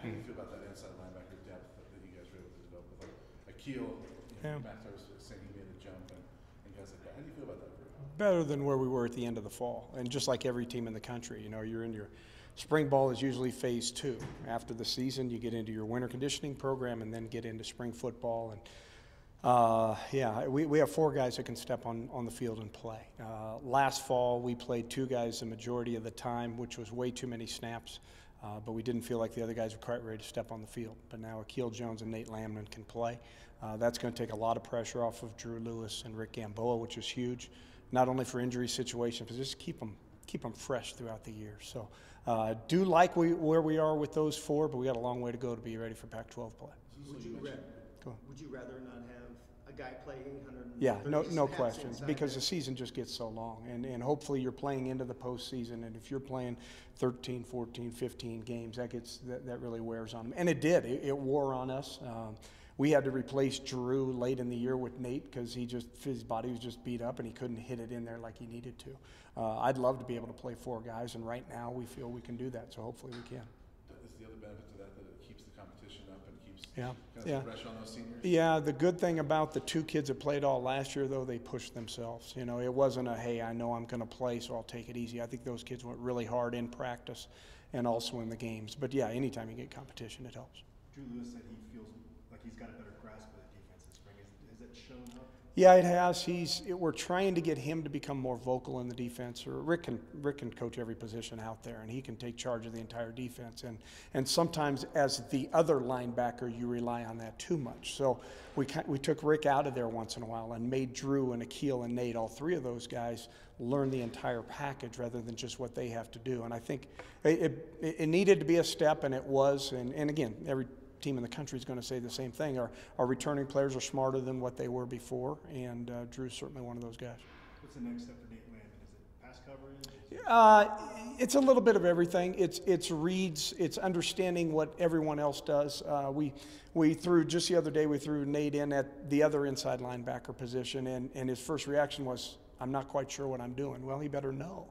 How do you feel about that inside linebacker depth that you guys were able to develop with like Akil? Matt was saying he made a jump and guys like that. How do you feel about that group? Better than where we were at the end of the fall, and just like every team in the country, you know, you're in your spring ball is usually phase 2. After the season, you get into your winter conditioning program and then get into spring football. And yeah, we have 4 guys that can step on the field and play. Last fall, we played 2 guys the majority of the time, which was way too many snaps, but we didn't feel like the other guys were quite ready to step on the field. But now Akil Jones and Nate Lamnon can play. That's going to take a lot of pressure off of Drew Lewis and Rick Gamboa, which is huge, not only for injury situations, but just keep them fresh throughout the year. So do like where we are with those 4, but we got a long way to go to be ready for Pac-12 play. Would you rather not have a guy play 800? Yeah, no questions, because the season just gets so long, and hopefully you're playing into the postseason, and if you're playing 13, 14, 15 games, that really wears on them. And it did. It wore on us. We had to replace Drew late in the year with Nate because his body was just beat up and he couldn't hit it in there like he needed to. I'd love to be able to play 4 guys, and right now we feel we can do that, so hopefully we can. Is the other benefit to that it keeps the competition up and keeps fresh on those seniors? Yeah, the good thing about the 2 kids that played all last year, though, they pushed themselves. You know, it wasn't hey, I know I'm going to play, so I'll take it easy. I think those kids went really hard in practice and also in the games. But yeah, anytime you get competition, it helps. Drew Lewis said he feels like he's got a better grasp of the defense this spring. Has it shown up? Yeah, it has. We're trying to get him to become more vocal in the defense. Rick can coach every position out there, and he can take charge of the entire defense. And sometimes as the other linebacker, you rely on that too much. So we took Rick out of there once in a while and made Drew and Akil and Nate, all 3 of those guys, learn the entire package rather than just what they have to do. And I think it needed to be a step, and it was. And again, every team in the country is going to say the same thing. Our returning players are smarter than what they were before, and Drew's certainly one of those guys. What's the next step for Nate Lamnon? Is it pass coverage? It's a little bit of everything. It's reads. It's understanding what everyone else does. We threw just the other day. We threw Nate in at the other inside linebacker position, and his first reaction was, "I'm not quite sure what I'm doing." Well, he better know.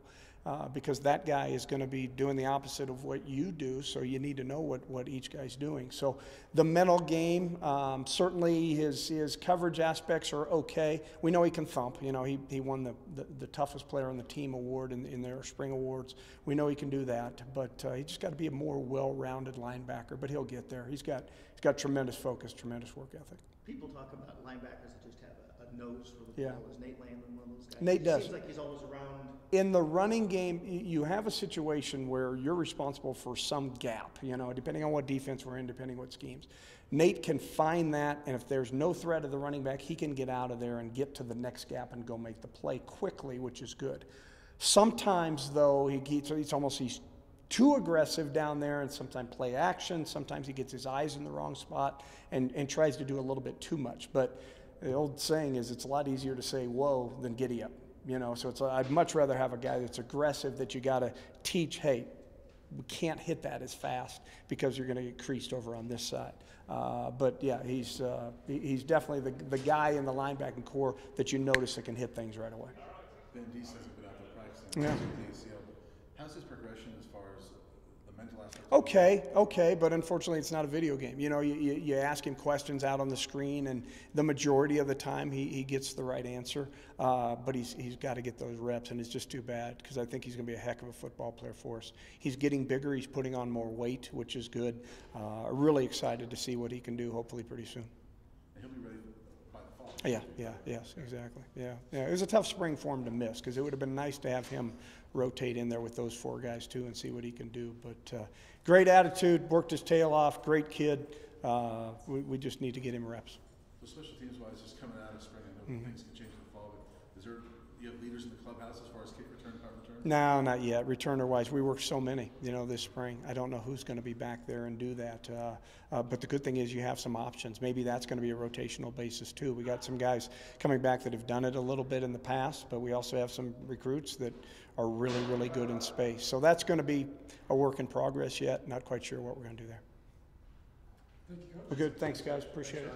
Because that guy is going to be doing the opposite of what you do, so you need to know what each guy's doing. So the mental game, certainly his coverage aspects are okay. We know he can thump. You know, he won the toughest player on the team award in their spring awards. We know he can do that, but he just got to be a more well-rounded linebacker. But he'll get there. He's got tremendous focus, tremendous work ethic. People talk about linebackers that just have a nose for the ball. Is Nate Lamnon one of those guys? Nate does. Seems like he's always around. In the running game, you have a situation where you're responsible for some gap, you know, depending on what defense we're in, depending on what schemes. Nate can find that, and if there's no threat of the running back, he can get out of there and get to the next gap and go make the play quickly, which is good. Sometimes, though, he's too aggressive down there, and sometimes play action. Sometimes he gets his eyes in the wrong spot and tries to do a little bit too much. But the old saying is it's a lot easier to say whoa than giddy up. You know, so I'd much rather have a guy that's aggressive that you got to teach, hey, we can't hit that as fast because you're going to get creased over on this side. But yeah, he's definitely the guy in the linebacking core that you notice that can hit things right away. Ben Deese hasn't been out there practicing. How's his progression as far as the mental aspect? Okay, but unfortunately it's not a video game. You know, you ask him questions out on the screen, and the majority of the time he gets the right answer. But he's got to get those reps, and it's just too bad because I think he's going to be a heck of a football player for us. He's getting bigger. He's putting on more weight, which is good. Really excited to see what he can do, hopefully pretty soon. And he'll be ready by the fall. Yes, exactly. Yeah. It was a tough spring for him to miss because it would have been nice to have him rotate in there with those 4 guys too and see what he can do. But great attitude, worked his tail off, great kid. We just need to get him reps. So special teams wise, just coming out of spring, I know things can change in the fall, but do you have leaders in the clubhouse as far as kick return, punt return? No, not yet. Returner wise, we worked so many, you know, this spring. I don't know who's going to be back there and do that. But the good thing is you have some options. Maybe that's going to be a rotational basis too. We got some guys coming back that have done it a little bit in the past, but we also have some recruits that are really, really good in space. So that's going to be a work in progress yet. Not quite sure what we're going to do there. Thank you, Coach. Well, good. Thanks, guys. Appreciate it.